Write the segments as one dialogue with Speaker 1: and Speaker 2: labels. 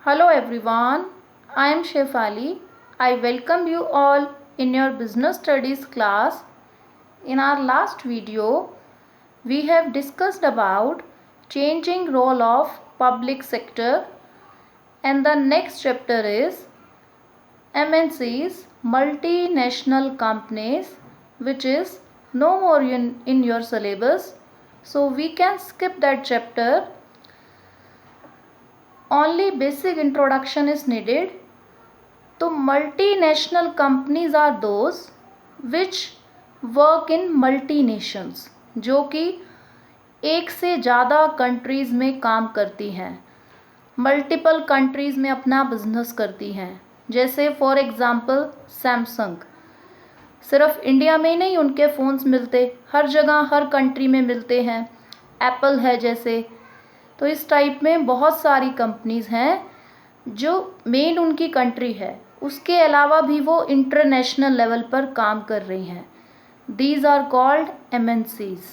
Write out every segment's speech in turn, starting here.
Speaker 1: Hello everyone, I am Shefali. I welcome you all in your business studies class. In our last video, we have discussed about changing role of public sector, and the next chapter is MNCs, multinational companies, which is no more in your syllabus. So we can skip that chapter. Only basic introduction is needed. तो multinational companies are those which work in multi nations, जो कि एक से ज़्यादा countries में काम करती हैं, मल्टीपल कंट्रीज़ में अपना बिजनेस करती हैं। जैसे फॉर एग्ज़ाम्पल सैमसंग, सिर्फ इंडिया में ही नहीं उनके फ़ोन्स मिलते, हर जगह हर कंट्री में मिलते हैं। एप्पल है जैसे, तो इस टाइप में बहुत सारी कंपनीज़ हैं जो मेन उनकी कंट्री है, उसके अलावा भी वो इंटरनेशनल लेवल पर काम कर रही हैं। These are called MNCs।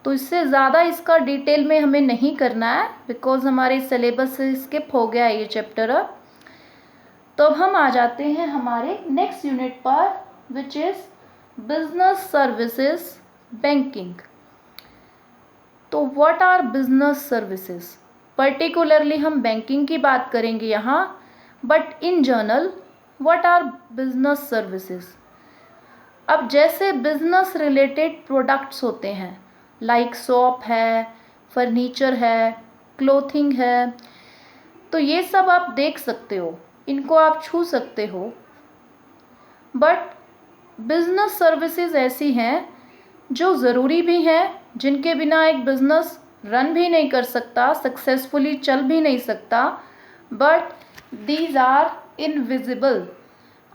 Speaker 1: तो इससे ज़्यादा इसका डिटेल में हमें नहीं करना है, बिकॉज हमारे सिलेबस से स्किप हो गया ये चैप्टर। अब तो अब हम आ जाते हैं हमारे नेक्स्ट यूनिट पर, which is business services banking. तो what are business services? Particularly हम बैंकिंग की बात करेंगे यहाँ, but in general what are business services? अब जैसे बिजनेस रिलेटेड प्रोडक्ट्स होते हैं, लाइक शॉप है, फर्नीचर है, क्लोथिंग है, तो ये सब आप देख सकते हो, इनको आप छू सकते हो। बट बिजनेस सर्विसेज ऐसी हैं जो ज़रूरी भी हैं, जिनके बिना एक बिज़नेस रन भी नहीं कर सकता, सक्सेसफुली चल भी नहीं सकता, बट दीज आर इनविजिबल।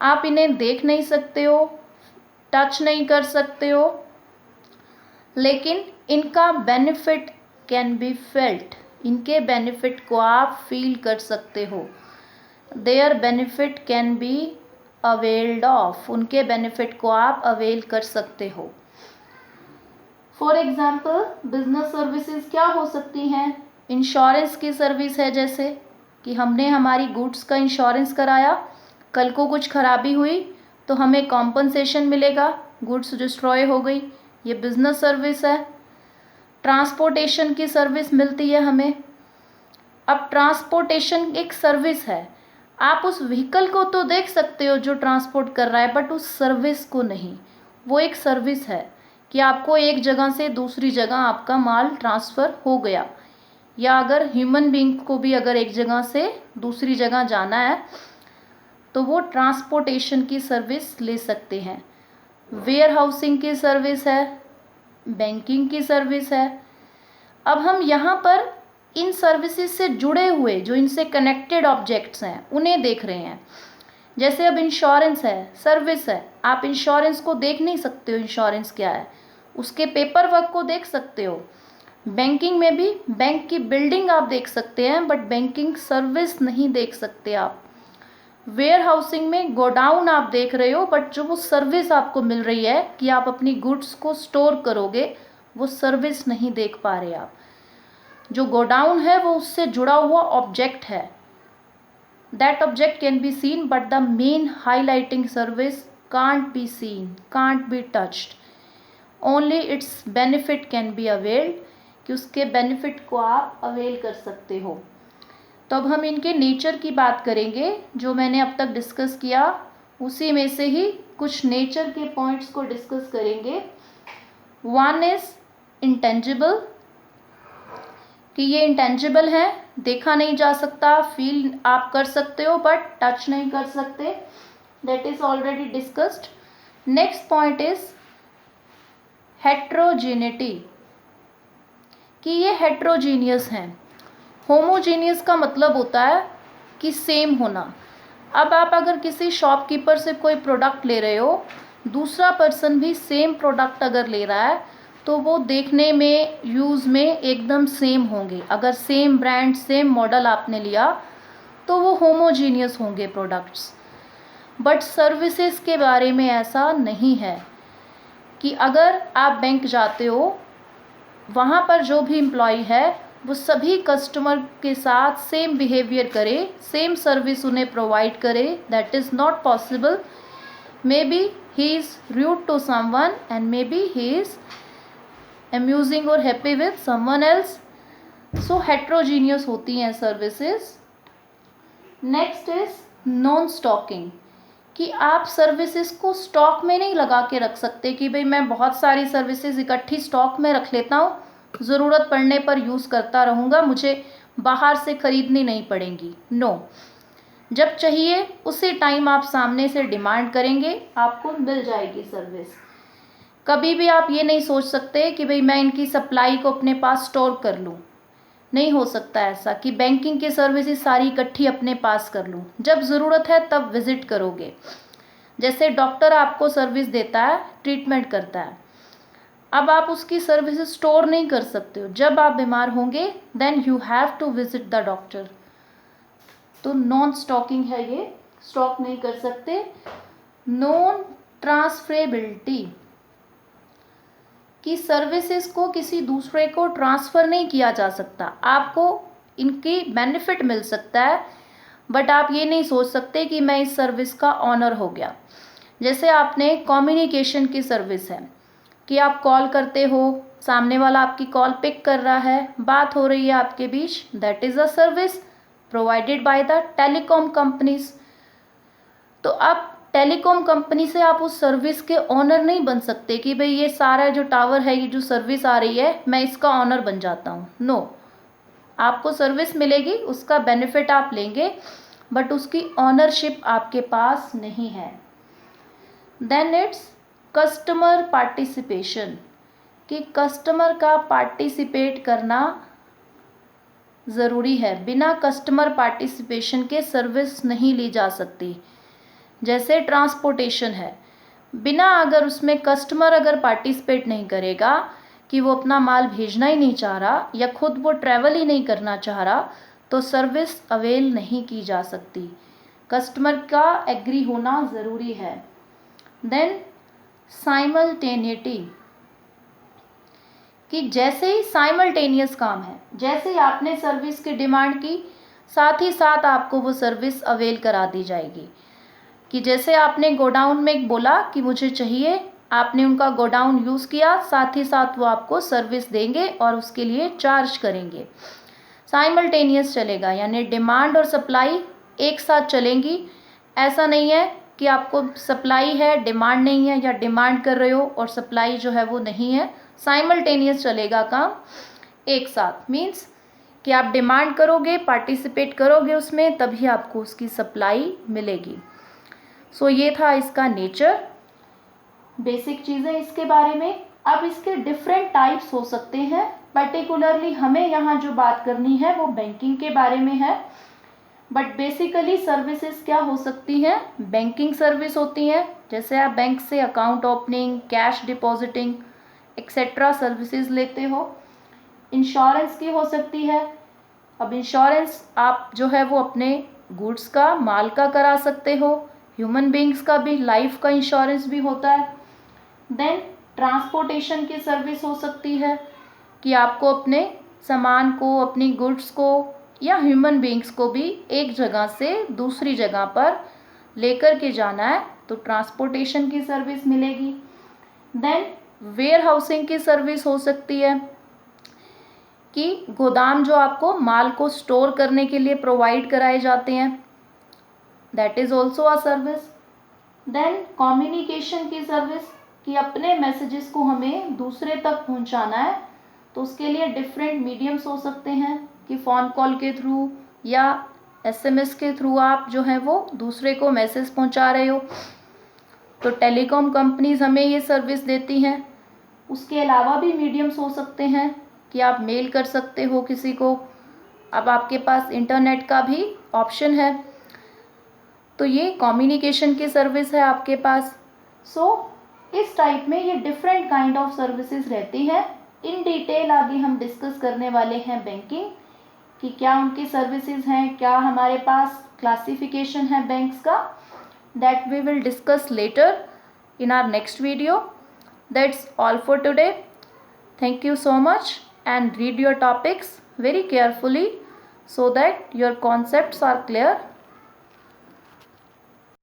Speaker 1: आप इन्हें देख नहीं सकते हो, टच नहीं कर सकते हो, लेकिन इनका बेनिफिट कैन बी फेल्ट। इनके बेनिफिट को आप फील कर सकते हो। Their benefit can be availed of. उनके बेनिफिट को आप अवेल कर सकते हो। फॉर एग्ज़ाम्पल बिजनेस सर्विसेज क्या हो सकती हैं? इंश्योरेंस की सर्विस है, जैसे कि हमने हमारी गुड्स का इंश्योरेंस कराया, कल को कुछ खराबी हुई तो हमें कॉम्पनसेशन मिलेगा, गुड्स डिस्ट्रॉय हो गई, ये बिजनेस सर्विस है। ट्रांसपोर्टेशन की सर्विस मिलती है हमें। अब ट्रांसपोर्टेशन एक सर्विस है, आप उस व्हीकल को तो देख सकते हो जो ट्रांसपोर्ट कर रहा है, बट उस सर्विस को नहीं। वो एक सर्विस है कि आपको एक जगह से दूसरी जगह आपका माल ट्रांसफ़र हो गया, या अगर ह्यूमन बीइंग को भी अगर एक जगह से दूसरी जगह जाना है तो वो ट्रांसपोर्टेशन की सर्विस ले सकते हैं। वेयर हाउसिंग की सर्विस है, बैंकिंग की सर्विस है। अब हम यहाँ पर इन सर्विसेज से जुड़े हुए जो इनसे कनेक्टेड ऑब्जेक्ट्स हैं उन्हें देख रहे हैं। जैसे अब इंश्योरेंस है, सर्विस है, आप इंश्योरेंस को देख नहीं सकते हो, इंश्योरेंस क्या है, उसके पेपर वर्क को देख सकते हो। बैंकिंग में भी बैंक की बिल्डिंग आप देख सकते हैं, बट बैंकिंग सर्विस नहीं देख सकते आप। वेयर हाउसिंग में गोडाउन आप देख रहे हो, बट जो वो सर्विस आपको मिल रही है कि आप अपनी गुड्स को स्टोर करोगे, वो सर्विस नहीं देख पा रहे आप। जो गोडाउन है वो उससे जुड़ा हुआ ऑब्जेक्ट है, that object can be seen, but the main highlighting service can't be seen, can't be touched. Only it's benefit can be availed, कि उसके बेनिफिट को आप अवेल कर सकते हो। तो अब हम इनके नेचर की बात करेंगे, जो मैंने अब तक डिस्कस किया उसी में से ही कुछ नेचर के पॉइंट्स को डिस्कस करेंगे। वन इज़ इंटेंजिबल, कि ये इंटेंजिबल है, देखा नहीं जा सकता, फील आप कर सकते हो बट टच नहीं कर सकते, that is already discussed. Next point is heterogeneity, कि ये हेट्रोजीनियस हैं। होमोजीनियस का मतलब होता है कि सेम होना। अब आप अगर किसी शॉपकीपर से कोई प्रोडक्ट ले रहे हो, दूसरा पर्सन भी सेम प्रोडक्ट अगर ले रहा है, तो वो देखने में, यूज़ में एकदम सेम होंगे। अगर सेम ब्रांड, सेम मॉडल आपने लिया तो वो होमोजीनियस होंगे प्रोडक्ट्स। बट सर्विसेज के बारे में ऐसा नहीं है, कि अगर आप बैंक जाते हो, वहाँ पर जो भी एम्प्लॉय है वो सभी कस्टमर के साथ सेम बिहेवियर करे, सेम सर्विस उन्हें प्रोवाइड करे, that is not possible. Maybe he is rude to someone and maybe he is amusing और happy with someone else. So heterogeneous होती हैं services. Next is non stocking, कि आप services को stock में नहीं लगा के रख सकते कि भाई मैं बहुत सारी सर्विसेज इकट्ठी स्टॉक में रख लेता हूँ, ज़रूरत पड़ने पर यूज़ करता रहूँगा, मुझे बाहर से ख़रीदनी नहीं पड़ेंगी. नो, जब चाहिए उसी टाइम आप सामने से डिमांड करेंगे, आपको मिल जाएगी सर्विस. कभी भी आप ये नहीं सोच सकते कि भाई मैं इनकी सप्लाई को अपने पास स्टोर कर लूँ. नहीं हो सकता ऐसा कि बैंकिंग की सर्विसेज सारी इकट्ठी अपने पास कर लूँ. जब ज़रूरत है तब विज़िट करोगे. जैसे डॉक्टर आपको सर्विस देता है, ट्रीटमेंट करता है, अब आप उसकी सर्विसेज स्टोर नहीं कर सकते हो. जब आप बीमार होंगे then you have to visit the doctor. तो नॉन स्टॉकिंग है ये, स्टॉक नहीं कर सकते. नॉन ट्रांसफरेबिलिटी, कि सर्विसेज को किसी दूसरे को ट्रांसफ़र नहीं किया जा सकता. आपको इनकी बेनिफिट मिल सकता है बट आप ये नहीं सोच सकते कि मैं इस सर्विस का ऑनर हो गया. जैसे आपने कम्युनिकेशन की सर्विस है कि आप कॉल करते हो, सामने वाला आपकी कॉल पिक कर रहा है, बात हो रही है आपके बीच, that is a service provided by the telecom companies. तो अब टेलीकॉम कंपनी से आप उस सर्विस के ऑनर नहीं बन सकते कि भाई ये सारा जो टावर है, ये जो सर्विस आ रही है, मैं इसका ऑनर बन जाता हूँ. नो, आपको सर्विस मिलेगी, उसका बेनिफिट आप लेंगे बट उसकी ऑनरशिप आपके पास नहीं है. देन इट्स कस्टमर पार्टिसिपेशन, कि कस्टमर का पार्टिसिपेट करना ज़रूरी है. बिना कस्टमर पार्टिसिपेशन के सर्विस नहीं ली जा सकती. जैसे ट्रांसपोर्टेशन है, बिना अगर उसमें कस्टमर अगर पार्टिसिपेट नहीं करेगा कि वो अपना माल भेजना ही नहीं चाह रहा या खुद वो ट्रैवल ही नहीं करना चाह रहा, तो सर्विस अवेल नहीं की जा सकती. कस्टमर का एग्री होना ज़रूरी है. देन साइमल्टेनिटी, कि जैसे ही साइमल्टेनियस काम है, जैसे ही आपने सर्विस की डिमांड की, साथ ही साथ आपको वो सर्विस अवेल करा दी जाएगी. कि जैसे आपने गोडाउन में बोला कि मुझे चाहिए, आपने उनका गोडाउन यूज़ किया, साथ ही साथ वो आपको सर्विस देंगे और उसके लिए चार्ज करेंगे. साइमल्टेनियस चलेगा, यानी डिमांड और सप्लाई एक साथ चलेंगी. ऐसा नहीं है कि आपको सप्लाई है, डिमांड नहीं है, या डिमांड कर रहे हो और सप्लाई जो है वो नहीं है. साइमल्टेनियस चलेगा काम एक साथ. मीन्स कि आप डिमांड करोगे, पार्टिसिपेट करोगे उसमें, तभी आपको उसकी सप्लाई मिलेगी. सो ये था इसका नेचर, बेसिक चीज़ें इसके बारे में. अब इसके डिफरेंट टाइप्स हो सकते हैं. पर्टिकुलरली हमें यहाँ जो बात करनी है वो बैंकिंग के बारे में है. बट बेसिकली सर्विसेज क्या हो सकती हैं? बैंकिंग सर्विस होती हैं, जैसे आप बैंक से account opening, cash depositing etcetera services लेते हो. इंश्योरेंस की हो सकती है. अब इंश्योरेंस आप जो है वो अपने गुड्स का, माल का करा सकते हो. ह्यूमन बींग्स का भी लाइफ का इंश्योरेंस भी होता है. देन ट्रांसपोर्टेशन की सर्विस हो सकती है कि आपको अपने सामान को, अपनी गुड्स को या ह्यूमन बींग्स को भी एक जगह से दूसरी जगह पर लेकर के जाना है, तो ट्रांसपोर्टेशन की सर्विस मिलेगी. देन वेयर हाउसिंग की सर्विस हो सकती है कि गोदाम जो आपको माल को स्टोर करने के लिए प्रोवाइड कराए जाते हैं, that is also a service. Then communication की सर्विस, कि अपने मैसेजेस को हमें दूसरे तक पहुंचाना है, तो उसके लिए डिफरेंट मीडियम्स हो सकते हैं कि फ़ोन कॉल के थ्रू या एसएमएस के थ्रू आप जो है वो दूसरे को मैसेज पहुंचा रहे हो. तो टेलीकॉम कंपनीज हमें ये सर्विस देती हैं. उसके अलावा भी मीडियम्स हो सकते हैं कि आप मेल कर सकते हो किसी को. अब आपके पास इंटरनेट का भी ऑप्शन है, तो ये कम्युनिकेशन की सर्विस है आपके पास. सो इस टाइप में ये डिफरेंट काइंड ऑफ सर्विसेज रहती हैं. इन डिटेल आगे हम डिस्कस करने वाले हैं बैंकिंग, कि क्या उनकी सर्विसेज हैं, क्या हमारे पास क्लासिफिकेशन है बैंक्स का. That we will discuss later in our next video. That's all for today. Thank you so much and read your topics. very carefully so that your concepts are clear.